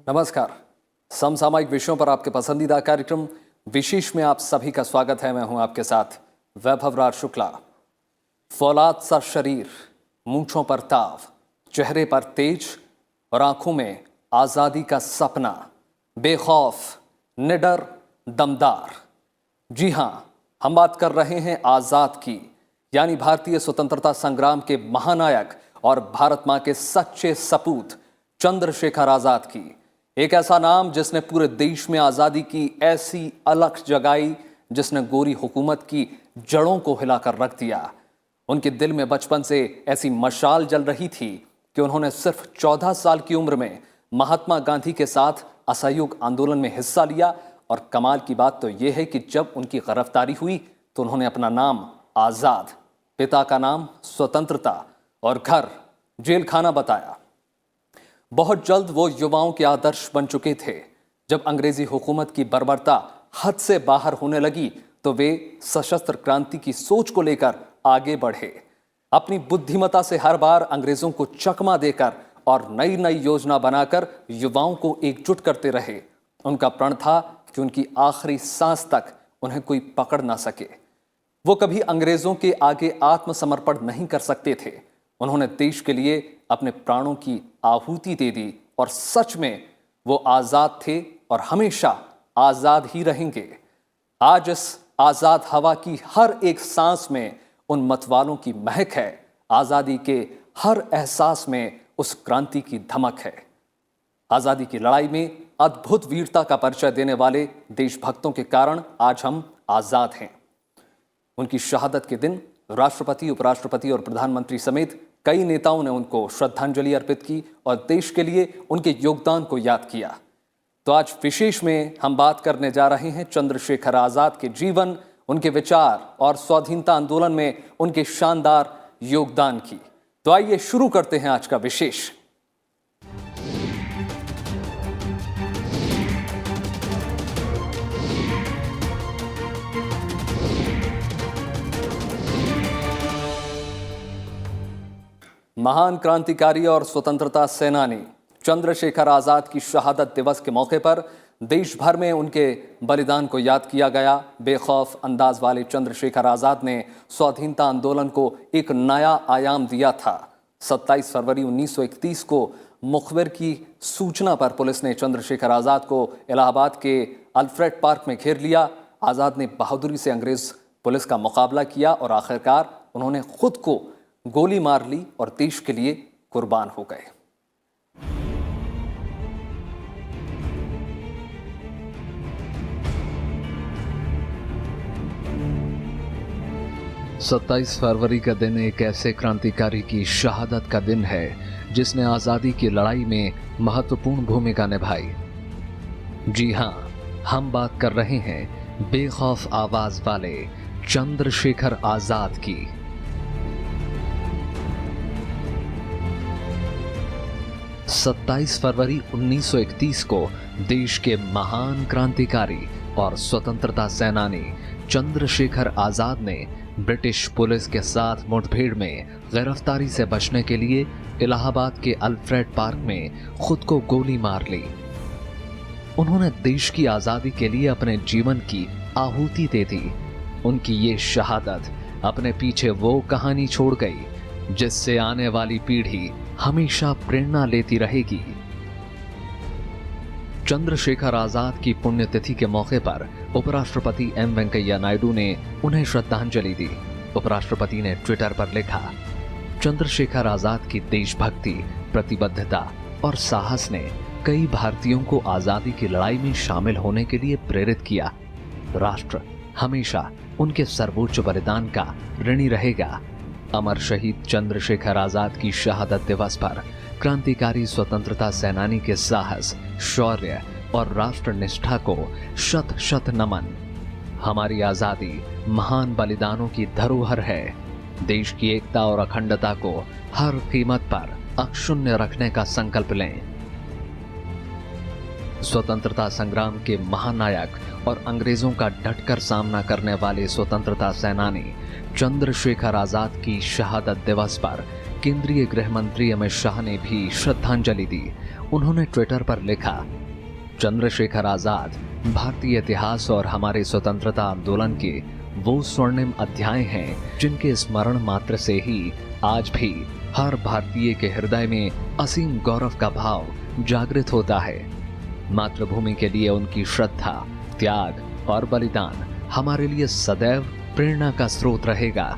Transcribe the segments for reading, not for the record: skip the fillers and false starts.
नमस्कार। समसामयिक विषयों पर आपके पसंदीदा कार्यक्रम विशेष में आप सभी का स्वागत है। मैं हूं आपके साथ वैभव राज शुक्ला। फौलाद सा शरीर, मूंछों पर ताव, चेहरे पर तेज और आंखों में आजादी का सपना, बेखौफ, निडर, दमदार। जी हां, हम बात कर रहे हैं आजाद की, यानी भारतीय स्वतंत्रता संग्राम के महानायक और भारत मां के सच्चे सपूत चंद्रशेखर आजाद की। एक ऐसा नाम जिसने पूरे देश में आजादी की ऐसी अलख जगाई, जिसने गोरी हुकूमत की जड़ों को हिलाकर रख दिया। उनके दिल में बचपन से ऐसी मशाल जल रही थी कि उन्होंने सिर्फ 14 साल की उम्र में महात्मा गांधी के साथ असहयोग आंदोलन में हिस्सा लिया। और कमाल की बात तो यह है कि जब उनकी गिरफ्तारी हुई तो उन्होंने अपना नाम आजाद, पिता का नाम स्वतंत्रता और घर जेल खाना बताया। बहुत जल्द वो युवाओं के आदर्श बन चुके थे। जब अंग्रेजी हुकूमत की बर्बरता हद से बाहर होने लगी तो वे सशस्त्र क्रांति की सोच को लेकर आगे बढ़े। अपनी बुद्धिमत्ता से हर बार अंग्रेजों को चकमा देकर और नई नई योजना बनाकर युवाओं को एकजुट करते रहे। उनका प्रण था कि उनकी आखिरी सांस तक उन्हें कोई पकड़ ना सके। वो कभी अंग्रेजों के आगे आत्मसमर्पण नहीं कर सकते थे। उन्होंने देश के लिए अपने प्राणों की आहुति दे दी और सच में वो आजाद थे और हमेशा आजाद ही रहेंगे। आज इस आजाद हवा की हर एक सांस में उन मतवालों की महक है। आजादी के हर एहसास में उस क्रांति की धमक है। आजादी की लड़ाई में अद्भुत वीरता का परिचय देने वाले देशभक्तों के कारण आज हम आजाद हैं। उनकी शहादत के दिन राष्ट्रपति, उपराष्ट्रपति और प्रधानमंत्री समेत कई नेताओं ने उनको श्रद्धांजलि अर्पित की और देश के लिए उनके योगदान को याद किया। तो आज विशेष में हम बात करने जा रहे हैं चंद्रशेखर आजाद के जीवन, उनके विचार और स्वाधीनता आंदोलन में उनके शानदार योगदान की। तो आइए शुरू करते हैं आज का विशेष। महान क्रांतिकारी और स्वतंत्रता सेनानी चंद्रशेखर आजाद की शहादत दिवस के मौके पर देश भर में उनके बलिदान को याद किया गया। बेखौफ अंदाज वाले चंद्रशेखर आजाद ने स्वाधीनता आंदोलन को एक नया आयाम दिया था। 27 फरवरी 1931 को मुखबिर की सूचना पर पुलिस ने चंद्रशेखर आजाद को इलाहाबाद के अल्फ्रेड पार्क में घेर लिया। आजाद ने बहादुरी से अंग्रेज पुलिस का मुकाबला किया और आखिरकार उन्होंने खुद को गोली मार ली और देश के लिए कुर्बान हो गए। सत्ताईस फरवरी का दिन एक ऐसे क्रांतिकारी की शहादत का दिन है जिसने आजादी की लड़ाई में महत्वपूर्ण भूमिका निभाई। जी हां, हम बात कर रहे हैं बेखौफ आवाज वाले चंद्रशेखर आजाद की। 27 फरवरी 1931 को देश के महान क्रांतिकारी और स्वतंत्रता सेनानी चंद्रशेखर आजाद ने ब्रिटिश पुलिस के साथ मुठभेड़ में गिरफ्तारी से बचने के लिए इलाहाबाद के अल्फ्रेड पार्क में खुद को गोली मार ली। उन्होंने देश की आजादी के लिए अपने जीवन की आहुति दे दी। उनकी ये शहादत अपने पीछे वो कहानी छोड़ गई जिससे आने वाली पीढ़ी हमेशा प्रेरणा लेती रहेगी। चंद्रशेखर आजाद की पुण्यतिथि के मौके पर उपराष्ट्रपति एम वेंकैया नायडू ने उन्हें श्रद्धांजलि दी। उपराष्ट्रपति ने ट्विटर पर लिखा, चंद्रशेखर आजाद की देशभक्ति, प्रतिबद्धता और साहस ने कई भारतीयों को आजादी की लड़ाई में शामिल होने के लिए प्रेरित किया। राष्ट्र हमेशा उनके सर्वोच्च बलिदान का ऋणी रहेगा। अमर शहीद चंद्रशेखर आजाद की शहादत दिवस पर क्रांतिकारी स्वतंत्रता सेनानी के साहस, शौर्य और राष्ट्र निष्ठा को शत शत नमन। हमारी आजादी महान बलिदानों की धरोहर है। देश की एकता और अखंडता को हर कीमत पर अक्षुण्य रखने का संकल्प लें। स्वतंत्रता संग्राम के महानायक और अंग्रेजों का डटकर सामना करने वाले स्वतंत्रता सेनानी चंद्रशेखर आजाद की शहादत दिवस पर केंद्रीय गृह मंत्री अमित शाह ने भी श्रद्धांजलि दी। उन्होंने ट्विटर पर लिखा, चंद्रशेखर आजाद भारतीय इतिहास और हमारे स्वतंत्रता आंदोलन के वो स्वर्णिम अध्याय हैं जिनके स्मरण मात्र से ही आज भी हर भारतीय के हृदय में असीम गौरव का भाव जागृत होता है। मातृभूमि के लिए उनकी श्रद्धा, त्याग और बलिदान हमारे लिए सदैव प्रेरणा का स्रोत रहेगा।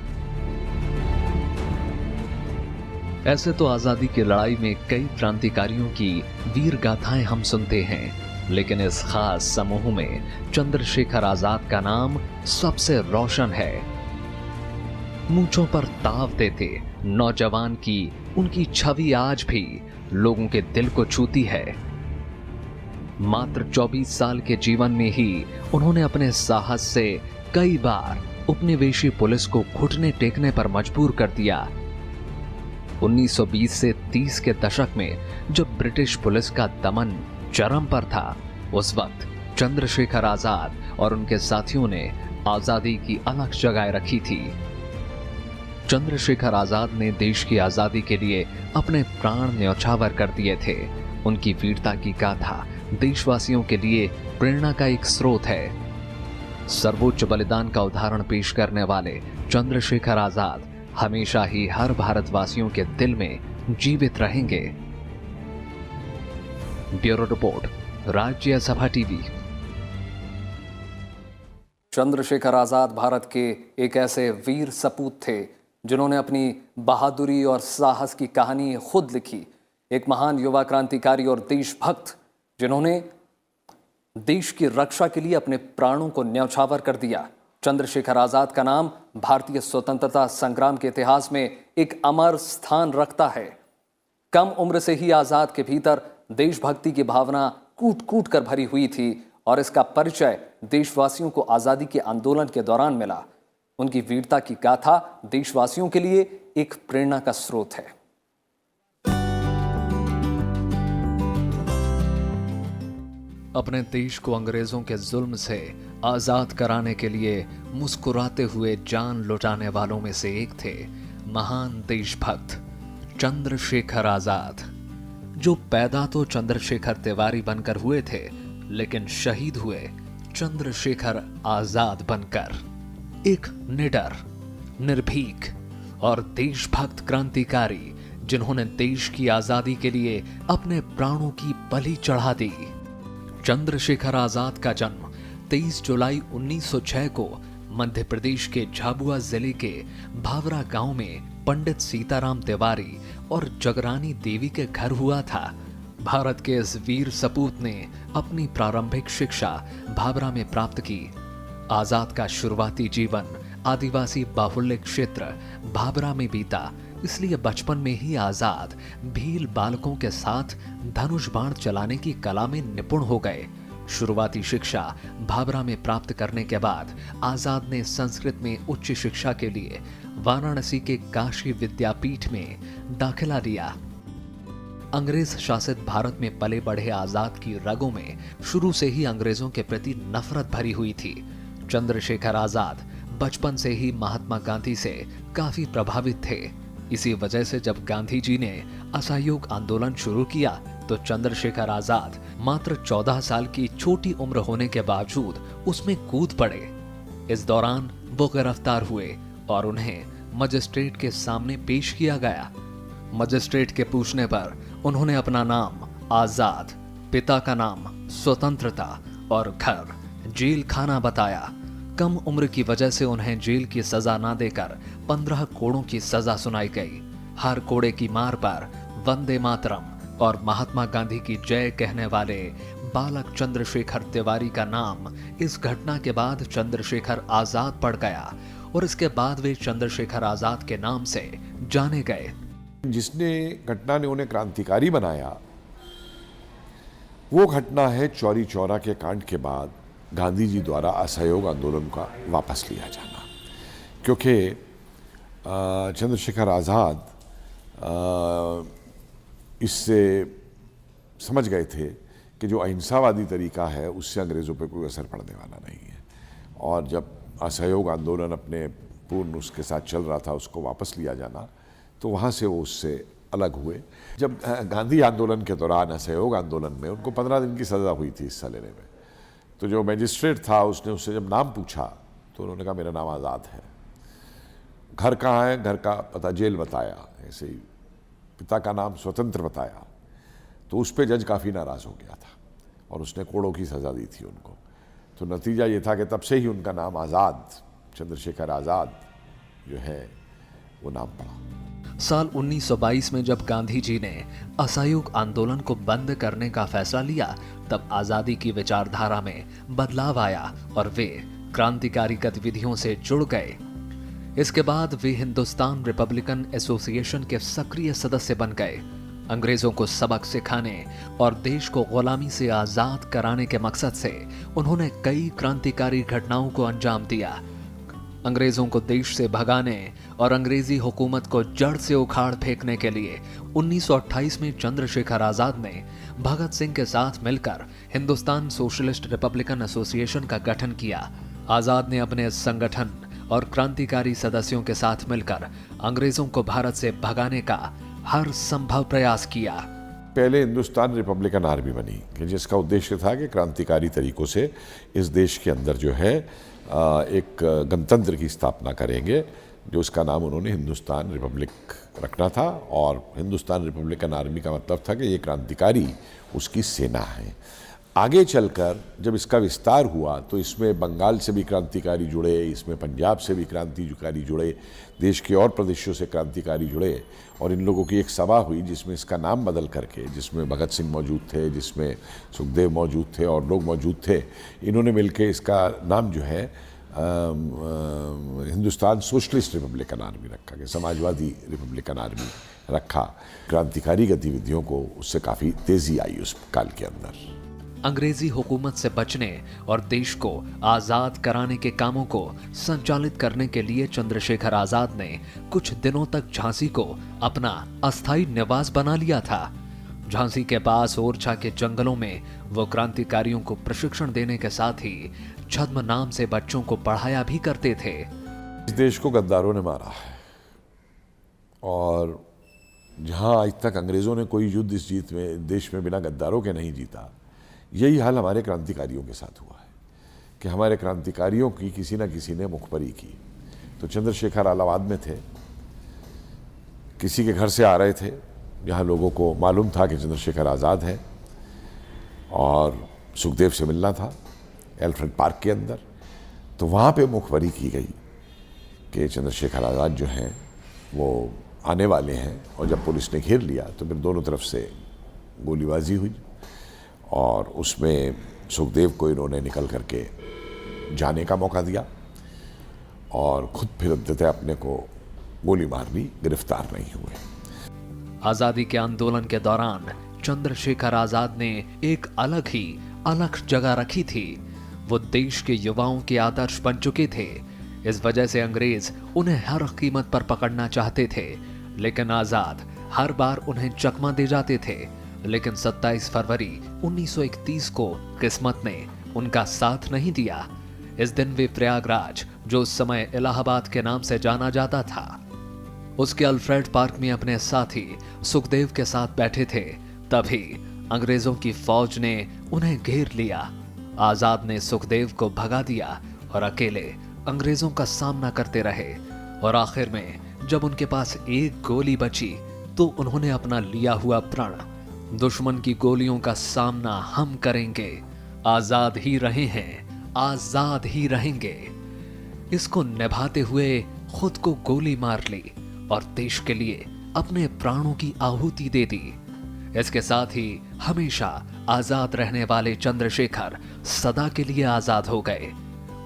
ऐसे तो आजादी की लड़ाई में कई क्रांतिकारियों की वीर गाथाएं हम सुनते हैं, लेकिन इस खास समूह में चंद्रशेखर आजाद का नाम सबसे रोशन है। मूंछों पर ताव देते नौजवान की उनकी छवि आज भी लोगों के दिल को छूती है। मात्र 24 साल के जीवन में ही उन्होंने अपने साहस से कई बार उपनिवेशी पुलिस को घुटने टेकने पर मजबूर कर दिया। 1920 से 30 के दशक में जब ब्रिटिश पुलिस का दमन चरम पर था, उस वक्त चंद्रशेखर आजाद और उनके साथियों ने आजादी की अलग जगह रखी थी। चंद्रशेखर आजाद ने देश की आजादी के लिए अपने प्राण न्यौछावर कर दिए थे। उनकी वीरता की गाथा देशवासियों के लिए प्रेरणा का एक स्रोत है। सर्वोच्च बलिदान का उदाहरण पेश करने वाले चंद्रशेखर आजाद हमेशा ही हर भारतवासियों के दिल में जीवित रहेंगे। Bureau report, Rajya Sabha TV. Chandrashekhar Azad Bharat के एक ऐसे वीर सपूत थे जिन्होंने अपनी बहादुरी और साहस की कहानी खुद लिखी। एक महान युवा क्रांतिकारी और देशभक्त जिन्होंने देश की रक्षा के लिए अपने प्राणों को न्यौछावर कर दिया। चंद्रशेखर आजाद का नाम भारतीय स्वतंत्रता संग्राम के इतिहास में एक अमर स्थान रखता है। कम उम्र से ही आजाद के भीतर देशभक्ति की भावना कूट कूट कर भरी हुई थी और इसका परिचय देशवासियों को आजादी के आंदोलन के दौरान मिला। उनकी वीरता की गाथा देशवासियों के लिए एक प्रेरणा का स्रोत है। अपने देश को अंग्रेजों के जुल्म से आजाद कराने के लिए मुस्कुराते हुए जान लुटाने वालों में से एक थे महान देशभक्त चंद्रशेखर आजाद, जो पैदा तो चंद्रशेखर तिवारी बनकर हुए थे, लेकिन शहीद हुए चंद्रशेखर आजाद बनकर। एक निडर, निर्भीक और देशभक्त क्रांतिकारी जिन्होंने देश की आजादी के लिए अपने प्राणों की बलि चढ़ा दी। चंद्रशेखर आजाद का जन्म 23 जुलाई 1906 को मध्य प्रदेश के झाबुआ जिले के भावरा गांव में पंडित सीताराम तिवारी और जगरानी देवी के घर हुआ था। भारत के इस वीर सपूत ने अपनी प्रारंभिक शिक्षा भावरा में प्राप्त की। आजाद का शुरुआती जीवन आदिवासी बाहुल्य क्षेत्र भावरा में बीता, इसलिए बचपन में ही आजाद भील बालकों के साथ धनुष बाण चलाने की कला में निपुण हो गए। शुरुआती शिक्षा भावरा में प्राप्त करने के बाद आजाद ने संस्कृत में उच्च शिक्षा के लिए वाराणसी के काशी विद्यापीठ में दाखिला लिया। अंग्रेज शासित भारत में पले बढ़े आजाद की रगों में शुरू से ही अंग्रेजों के प्रति नफरत भरी हुई थी। चंद्रशेखर आजाद बचपन से ही महात्मा गांधी से काफी प्रभावित थे। इसी वजह से जब गांधी जी ने असहयोग आंदोलन शुरू किया तो चंद्रशेखर आजाद मात्र 14 साल की छोटी उम्र होने के बावजूद उसमें कूद पड़े। इस दौरान वो गिरफ्तार हुए और उन्हें मजिस्ट्रेट के सामने पेश किया गया। मजिस्ट्रेट के पूछने पर उन्होंने अपना नाम आजाद, पिता का नाम स्वतंत्रता और घर जेल खाना बताया। कम उम्र की वजह से उन्हें जेल की सजा ना देकर 15 कोड़ों की सजा सुनाई गई। हर कोड़े की मार पर वंदे मातरम और महात्मा गांधी की जय कहने वाले बालक चंद्रशेखर तिवारी का नाम इस घटना के बाद चंद्रशेखर आजाद पड़ गया और इसके बाद वे चंद्रशेखर आजाद के नाम से जाने गए। जिसने घटना ने उन्हें क्रांतिकारी बनाया वो घटना है चौरी चौरा के कांड के बाद गांधी जी द्वारा असहयोग आंदोलन का वापस लिया जाना। क्योंकि चंद्रशेखर आज़ाद इससे समझ गए थे कि जो अहिंसावादी तरीका है उससे अंग्रेज़ों पर कोई असर पड़ने वाला नहीं है, और जब असहयोग आंदोलन अपने पूर्ण उसके साथ चल रहा था उसको वापस लिया जाना तो वहाँ से वो उससे अलग हुए। जब गांधी आंदोलन के दौरान, असहयोग आंदोलन में, उनको 15 दिन की सज़ा हुई थी हिस्सा लेने में। तो जो मजिस्ट्रेट था उसने उससे जब नाम पूछा तो उन्होंने कहा मेरा नाम आज़ाद है। घर कहाँ है, घर का पता जेल बताया, ऐसे ही पिता का नाम स्वतंत्र बताया। तो उस पर जज काफ़ी नाराज़ हो गया था और उसने कोड़ों की सज़ा दी थी उनको। तो नतीजा ये था कि तब से ही उनका नाम आज़ाद, चंद्रशेखर आज़ाद जो है वो नाम पड़ा। साल 1922 में जब गांधी जी ने असहयोग आंदोलन को बंद करने का फैसला लिया, तब आजादी की विचारधारा में बदलाव आया और वे क्रांतिकारी गतिविधियों से जुड़ गए। इसके बाद वे हिंदुस्तान रिपब्लिकन एसोसिएशन के सक्रिय सदस्य बन गए। अंग्रेजों को सबक सिखाने और देश को गुलामी से आजाद कराने के मकसद से उन्होंने कई क्रांतिकारी घटनाओं को अंजाम दिया। अंग्रेजों को देश से भगाने और अंग्रेजी हुकूमत को जड़ से उखाड़ फेंकने के लिए 1928 में चंद्रशेखर आजाद ने भगत सिंह के साथ मिलकर हिंदुस्तान सोशलिस्ट रिपब्लिकन एसोसिएशन का गठन किया। आजाद ने अपने इस संगठन और क्रांतिकारी सदस्यों के साथ मिलकर अंग्रेजों को भारत से भगाने का हर संभव प्रयास किया। पहले हिंदुस्तान रिपब्लिकन आर्मी बनी कि जिसका उद्देश्य था कि क्रांतिकारी तरीकों से इस देश के अंदर जो है एक गणतंत्र की स्थापना करेंगे, जो उसका नाम उन्होंने हिंदुस्तान रिपब्लिक रखना था। और हिंदुस्तान रिपब्लिकन आर्मी का मतलब था कि ये क्रांतिकारी उसकी सेना है। आगे चलकर जब इसका विस्तार हुआ तो इसमें बंगाल से भी क्रांतिकारी जुड़े, इसमें पंजाब से भी क्रांतिकारी जुड़े, देश के और प्रदेशों से क्रांतिकारी जुड़े और इन लोगों की एक सभा हुई जिसमें इसका नाम बदल करके, जिसमें भगत सिंह मौजूद थे, जिसमें सुखदेव मौजूद थे और लोग मौजूद थे। इन्होंने मिलकर इसका नाम जो है हिंदुस्तान सोशलिस्ट रिपब्लिकन आर्मी रखा, कि समाजवादी रिपब्लिकन आर्मी रखा। क्रांतिकारी गतिविधियों को उससे काफ़ी तेज़ी आई उस काल के अंदर। अंग्रेजी हुकूमत से बचने और देश को आजाद कराने के कामों को संचालित करने के लिए चंद्रशेखर आजाद ने कुछ दिनों तक झांसी को अपना अस्थायी निवास बना लिया था। झांसी के पास ओरछा के जंगलों में वो क्रांतिकारियों को प्रशिक्षण देने के साथ ही छद्म नाम से बच्चों को पढ़ाया भी करते थे। इस देश को गद्दारों ने मारा है और जहां आज तक अंग्रेजों ने कोई युद्ध इस देश में बिना गद्दारों के नहीं जीता, यही हाल हमारे क्रांतिकारियों के साथ हुआ है कि हमारे क्रांतिकारियों की किसी न किसी ने मुखबरी की। तो चंद्रशेखर इलाहाबाद में थे, किसी के घर से आ रहे थे, यहाँ लोगों को मालूम था कि चंद्रशेखर आज़ाद है और सुखदेव से मिलना था एल्फ्रेड पार्क के अंदर। तो वहाँ पे मुखबरी की गई कि चंद्रशेखर आज़ाद जो हैं वो आने वाले हैं। और जब पुलिस ने घेर लिया तो फिर दोनों तरफ से गोलीबाजी हुई और उसमें सुखदेव को इन्होंने निकल करके जाने का मौका दिया और खुद फिर अंततः अपने को गोली मार ली, गिरफ्तार नहीं हुए। आजादी के आंदोलन के दौरान चंद्रशेखर आजाद ने एक अलग जगह रखी थी। वो देश के युवाओं के आदर्श बन चुके थे। इस वजह से अंग्रेज उन्हें हर कीमत पर पकड़ना चाहते थे, लेकिन आजाद हर बार उन्हें चकमा दे जाते थे। लेकिन 27 फरवरी 1931 को किस्मत ने उनका साथ नहीं दिया। इस दिन वे प्रयागराज, जो उस समय इलाहाबाद के नाम से जाना जाता था, उसके अल्फ्रेड पार्क में अपने साथी सुखदेव के साथ बैठे थे। तभी अंग्रेजों की फौज ने उन्हें घेर लिया। आजाद ने सुखदेव को भगा दिया और अकेले अंग्रेजों का सामना करते रहे। और आखिर में जब उनके पास एक गोली बची तो उन्होंने अपना लिया हुआ प्रण, दुश्मन की गोलियों का सामना हम करेंगे, आजाद ही रहे हैं, आजाद ही रहेंगे, इसको निभाते हुए खुद को गोली मार ली और देश के लिए अपने प्राणों की आहुति दे दी। इसके साथ ही हमेशा आजाद रहने वाले चंद्रशेखर सदा के लिए आजाद हो गए।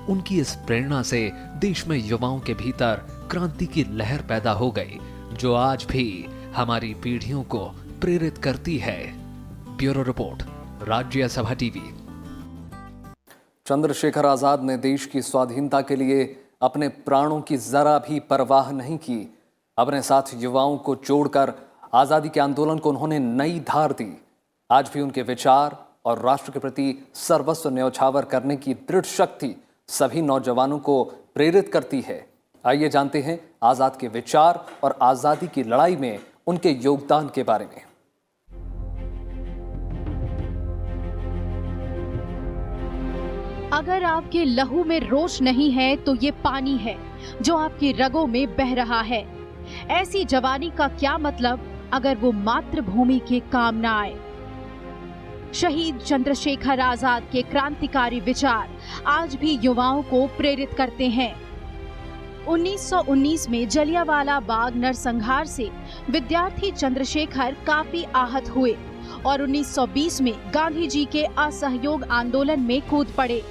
उनकी इस प्रेरणा से देश में युवाओं के भीतर क्रांति की लहर पैदा हो गई, जो आज भी हमारी पीढ़ियों को प्रेरित करती है। Bureau report, Rajya Sabha TV. Chandrashekhar Azad ने देश की स्वाधीनता के लिए अपने प्राणों की जरा भी परवाह नहीं की। अपने साथ युवाओं को जोड़कर आजादी के आंदोलन को उन्होंने नई धार दी। आज भी उनके विचार और राष्ट्र के प्रति सर्वस्व न्यौछावर करने की दृढ़ शक्ति सभी नौजवानों को प्रेरित करती है। आइए जानते हैं आजाद के विचार और आजादी की लड़ाई में उनके योगदान के बारे में। अगर आपके लहू में रोश नहीं है तो ये पानी है जो आपकी रगों में बह रहा है। ऐसी जवानी का क्या मतलब अगर वो मातृभूमि के काम ना आए। शहीद चंद्रशेखर आजाद के क्रांतिकारी विचार आज भी युवाओं को प्रेरित करते हैं। 1919 में जलियांवाला बाग नरसंहार से विद्यार्थी चंद्रशेखर काफी आहत हुए और 1920 में गांधी जी के असहयोग आंदोलन में कूद पड़े।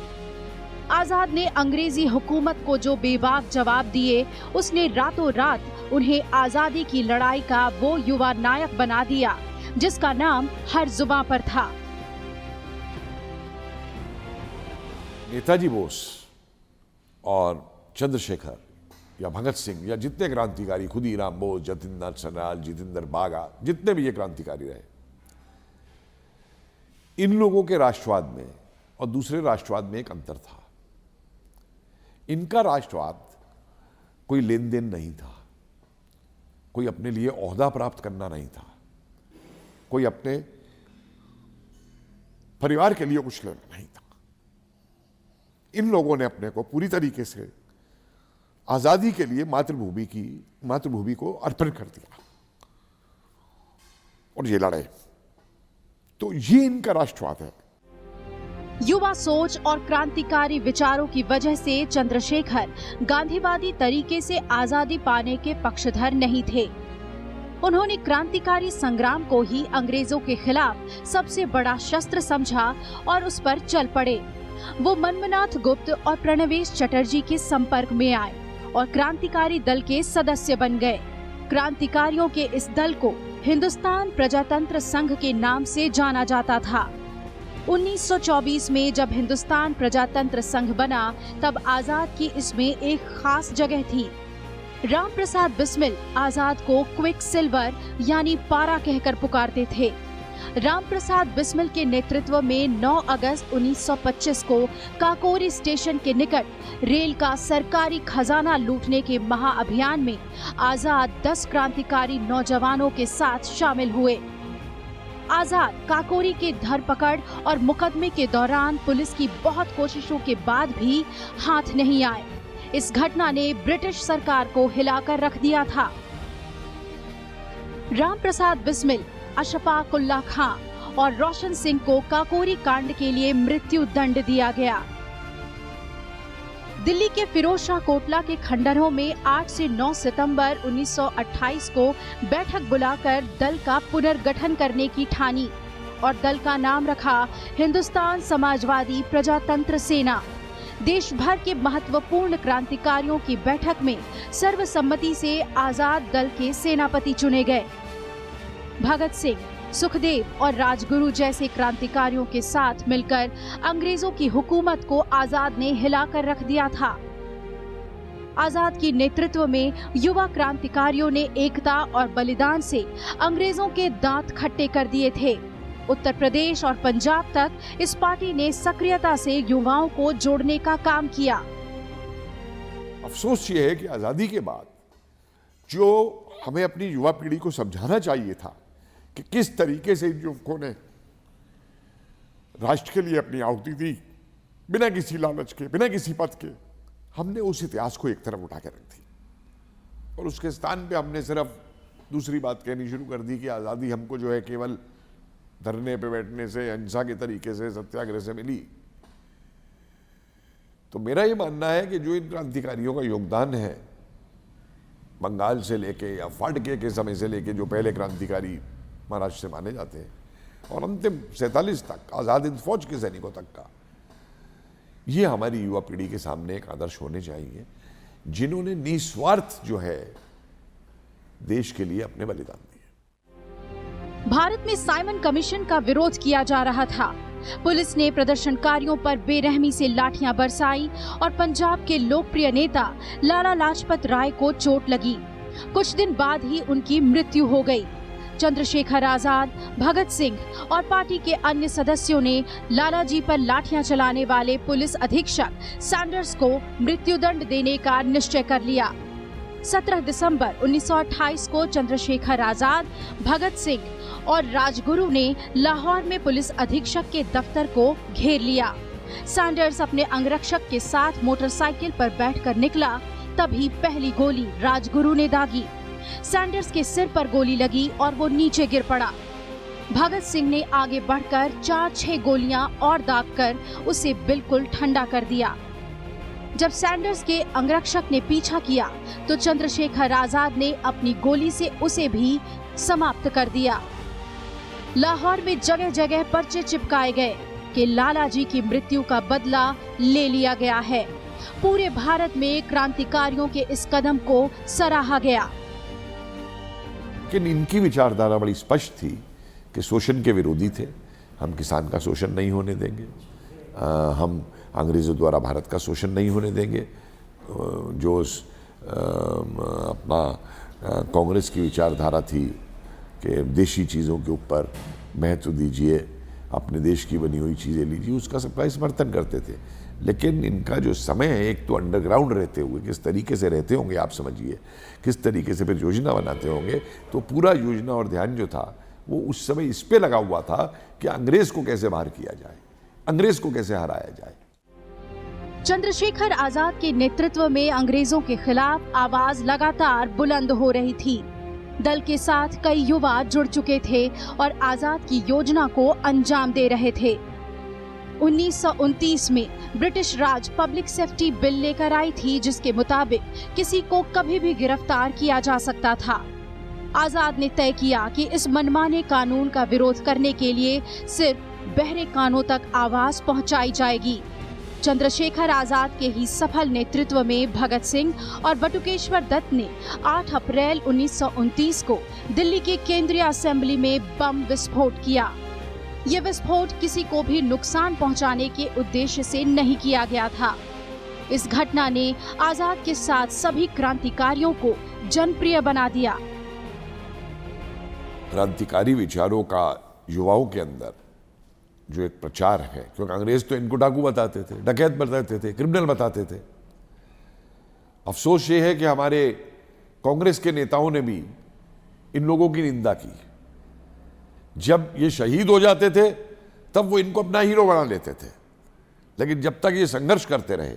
आजाद ने अंग्रेजी हुकूमत को जो बेबाक जवाब दिए, उसने रातों रात उन्हें आजादी की लड़ाई का वो युवा नायक बना दिया जिसका नाम हर जुबां पर था। नेताजी बोस और चंद्रशेखर या भगत सिंह या जितने क्रांतिकारी, खुदीराम बोस, जतिननाथ सरनाल, जितेंद्र बागा, जितने भी ये क्रांतिकारी रहे, इन लोगों के राष्ट्रवाद में और दूसरे राष्ट्रवाद में एक अंतर था। इनका राष्ट्रवाद कोई लेन देन नहीं था, कोई अपने लिए ओहदा प्राप्त करना नहीं था, कोई अपने परिवार के लिए कुछ लेना नहीं था। इन लोगों ने अपने को पूरी तरीके से आजादी के लिए मातृभूमि को अर्पण कर दिया और ये लड़े। तो ये इनका राष्ट्रवाद है। युवा सोच और क्रांतिकारी विचारों की वजह से चंद्रशेखर गांधीवादी तरीके से आजादी पाने के पक्षधर नहीं थे। उन्होंने क्रांतिकारी संग्राम को ही अंग्रेजों के खिलाफ सबसे बड़ा शस्त्र समझा और उस पर चल पड़े। वो मनमनाथ गुप्त और प्रणवेश चटर्जी के संपर्क में आए और क्रांतिकारी दल के सदस्य बन गए। क्रांतिकारियों के इस दल को हिंदुस्तान प्रजातंत्र संघ के नाम से जाना जाता था। 1924 में जब हिंदुस्तान प्रजातंत्र संघ बना तब आजाद की इसमें एक खास जगह थी। राम प्रसाद बिस्मिल आजाद को क्विक सिल्वर यानी पारा कहकर पुकारते थे। राम प्रसाद बिस्मिल के नेतृत्व में 9 अगस्त 1925 को काकोरी स्टेशन के निकट रेल का सरकारी खजाना लूटने के महाअभियान में आजाद 10 क्रांतिकारी नौजवानों के साथ शामिल हुए। आजाद काकोरी के धरपकड़ और मुकदमे के दौरान पुलिस की बहुत कोशिशों के बाद भी हाथ नहीं आए। इस घटना ने ब्रिटिश सरकार को हिलाकर रख दिया था। राम प्रसाद बिस्मिल, अशफाक उल्लाह खां और रोशन सिंह को काकोरी कांड के लिए मृत्यु दंड दिया गया। दिल्ली के फिरोजशाह कोटला के खंडरों में 8 से 9 सितंबर 1928 को बैठक बुलाकर दल का पुनर्गठन करने की ठानी और दल का नाम रखा हिंदुस्तान समाजवादी प्रजातंत्र सेना। देश भर के महत्वपूर्ण क्रांतिकारियों की बैठक में सर्वसम्मति से आजाद दल के सेनापति चुने गए। भगत सिंह, सुखदेव और राजगुरु जैसे क्रांतिकारियों के साथ मिलकर अंग्रेजों की हुकूमत को आजाद ने हिलाकर रख दिया था। आजाद की नेतृत्व में युवा क्रांतिकारियों ने एकता और बलिदान से अंग्रेजों के दांत खट्टे कर दिए थे। उत्तर प्रदेश और पंजाब तक इस पार्टी ने सक्रियता से युवाओं को जोड़ने का काम किया। अफसोस ये है कि आजादी के बाद जो हमें अपनी युवा पीढ़ी को समझाना चाहिए था कि किस तरीके से इन युवकों ने राष्ट्र के लिए अपनी आहुति दी, बिना किसी लालच के, बिना किसी पद के, हमने उस इतिहास को एक तरफ उठा के रख दी और उसके स्थान पे हमने सिर्फ दूसरी बात कहनी शुरू कर दी कि आज़ादी हमको जो है केवल धरने पे बैठने से, अहिंसा के तरीके से, सत्याग्रह से मिली। तो मेरा ये मानना है कि जो इन क्रांतिकारियों का योगदान है, बंगाल से लेके या फाटके के समय से लेके जो पहले क्रांतिकारी महाराष्ट्र से माने जाते हैं और अंतिम 47 तक आज़ाद हिंद फौज के सैनिकों तक का, ये हमारी युवा पीढ़ी के सामने एक आदर्श होने चाहिए जिन्होंने निस्वार्थ जो है देश के लिए अपने बलिदान दिए। भारत में साइमन कमीशन का विरोध किया जा रहा था। पुलिस ने प्रदर्शनकारियों पर बेरहमी से लाठियां बरसाई और पंजाब के लोकप्रिय नेता लाला लाजपत राय को चोट लगी। कुछ दिन बाद ही उनकी मृत्यु हो गई। चंद्रशेखर आजाद, भगत सिंह और पार्टी के अन्य सदस्यों ने लालाजी पर लाठियां चलाने वाले पुलिस अधीक्षक सैंडर्स को मृत्युदंड देने का निश्चय कर लिया। 17 दिसंबर 1928 को चंद्रशेखर आजाद, भगत सिंह और राजगुरु ने लाहौर में पुलिस अधीक्षक के दफ्तर को घेर लिया। सैंडर्स अपने अंगरक्षक के साथ मोटरसाइकिल पर बैठकर निकला, तभी पहली गोली राजगुरु ने दागी। सैंडर्स के सिर पर गोली लगी और वो नीचे गिर पड़ा। भगत सिंह ने आगे बढ़कर 4-6 गोलियां और दागकर उसे बिल्कुल ठंडा कर दिया। जब सैंडर्स के अंगरक्षक ने पीछा किया तो चंद्रशेखर आजाद ने अपनी गोली से उसे भी समाप्त कर दिया। लाहौर में जगह जगह पर्चे चिपकाए गए कि लालाजी की मृत्यु का बदला ले लिया गया है। पूरे भारत में क्रांतिकारियों के इस कदम को सराहा गया। लेकिन इनकी विचारधारा बड़ी स्पष्ट थी कि शोषण के विरोधी थे। हम किसान का शोषण नहीं होने देंगे, हम अंग्रेज़ों द्वारा भारत का शोषण नहीं होने देंगे। जो अपना कांग्रेस की विचारधारा थी कि देशी चीज़ों के ऊपर महत्व दीजिए, अपने देश की बनी हुई चीज़ें लीजिए, उसका सबका समर्थन करते थे। लेकिन इनका जो समय है, एक तो अंडरग्राउंड रहते हुए किस तरीके से रहते होंगे आप समझिए, किस तरीके से फिर योजना बनाते होंगे, तो पूरा योजना और ध्यान जो था वो उस समय इस पे लगा हुआ था कि अंग्रेज़ को कैसे बाहर किया जाए, अंग्रेज़ को कैसे हराया जाए। चंद्रशेखर आजाद के नेतृत्व में अंग्रेजों के खिलाफ आवाज लगातार बुलंद हो रही थी। दल के साथ कई युवा जुड़ चुके थे और आजाद की योजना को अंजाम दे रहे थे। 1929 में ब्रिटिश राज पब्लिक सेफ्टी बिल लेकर आई थी, जिसके मुताबिक किसी को कभी भी गिरफ्तार किया जा सकता था। आजाद ने तय किया कि इस मनमाने कानून का विरोध करने के लिए सिर्फ बहरे कानों तक आवाज पहुंचाई जाएगी। चंद्रशेखर आजाद के ही सफल नेतृत्व में भगत सिंह और बटुकेश्वर दत्त ने 8 अप्रैल 1929 को दिल्ली की केंद्रीय असेंबली में बम विस्फोट किया। ये विस्फोट किसी को भी नुकसान पहुंचाने के उद्देश्य से नहीं किया गया था। इस घटना ने आजाद के साथ सभी क्रांतिकारियों को जनप्रिय बना दिया। क्रांतिकारी विचारों का युवाओं के अंदर जो एक प्रचार है, क्योंकि अंग्रेज तो इनको डाकू बताते थे, डकैत बताते थे, क्रिमिनल बताते थे। अफसोस ये है कि हमारे कांग्रेस के नेताओं ने भी इन लोगों की निंदा की। जब ये शहीद हो जाते थे तब वो इनको अपना हीरो बना लेते थे, लेकिन जब तक ये संघर्ष करते रहे,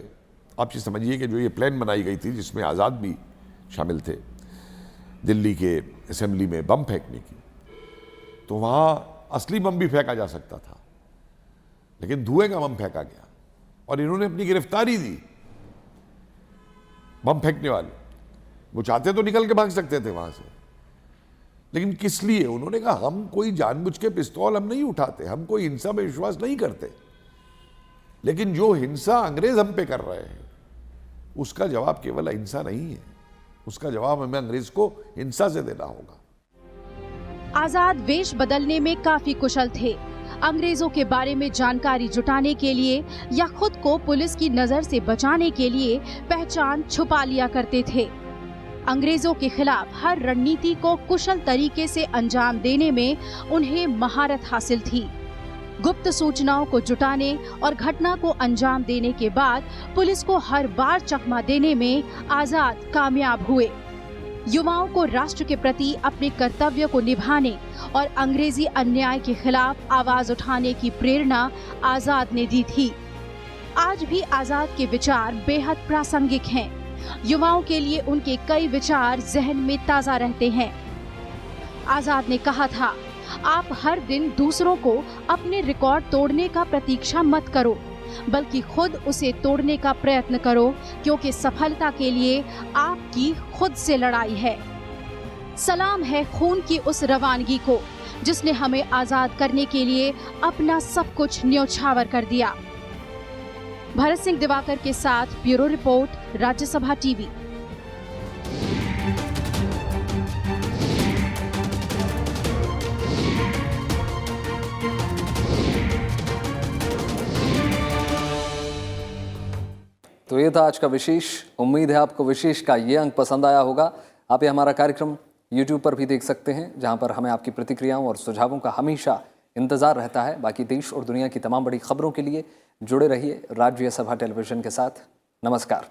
आप ये समझिए कि जो ये प्लान बनाई गई थी जिसमें आज़ाद भी शामिल थे, दिल्ली के असेंबली में बम फेंकने की, तो वहाँ असली बम भी फेंका जा सकता था, लेकिन धुएं का बम फेंका गया और इन्होंने अपनी गिरफ्तारी दी। बम फेंकने वाले वो चाहते तो निकल के भाग सकते थे वहां से, लेकिन किस लिए? उन्होंने कहा हम कोई जानबूझ के पिस्तौल हम नहीं उठाते, हम कोई हिंसा में विश्वास नहीं करते, लेकिन जो हिंसा अंग्रेज हम पे कर रहे हैं उसका जवाब केवल अहिंसा नहीं है, उसका जवाब हमें अंग्रेज को हिंसा से देना होगा। आजाद वेश बदलने में काफी कुशल थे। अंग्रेजों के बारे में जानकारी जुटाने के लिए या खुद को पुलिस की नजर से बचाने के लिए पहचान छुपा लिया करते थे। अंग्रेजों के खिलाफ हर रणनीति को कुशल तरीके से अंजाम देने में उन्हें महारत हासिल थी। गुप्त सूचनाओं को जुटाने और घटना को अंजाम देने के बाद पुलिस को हर बार चकमा देने में आजाद कामयाब हुए। युवाओं को राष्ट्र के प्रति अपने कर्तव्य को निभाने और अंग्रेजी अन्याय के खिलाफ आवाज उठाने की प्रेरणा आजाद ने दी थी। आज भी आजाद के विचार बेहद प्रासंगिक हैं। युवाओं के लिए उनके कई विचार जहन में ताजा रहते हैं। आजाद ने कहा था, आप हर दिन दूसरों को अपने रिकॉर्ड तोड़ने का प्रतीक्षा मत करो, बल्कि खुद उसे तोड़ने का प्रयत्न करो, क्योंकि सफलता के लिए आपकी खुद से लड़ाई है। सलाम है खून की उस रवानगी को जिसने हमें आजाद करने के लिए अपना सब कुछ न्योछावर कर दिया। भरत सिंह दिवाकर के साथ ब्यूरो रिपोर्ट, राज्यसभा टीवी। तो ये था आज का विशेष। उम्मीद है आपको विशेष का ये अंक पसंद आया होगा। आप ये हमारा कार्यक्रम यूट्यूब पर भी देख सकते हैं, जहां पर हमें आपकी प्रतिक्रियाओं और सुझावों का हमेशा इंतजार रहता है। बाकी देश और दुनिया की तमाम बड़ी खबरों के लिए जुड़े रहिए राज्य सभा टेलीविजन के साथ। नमस्कार।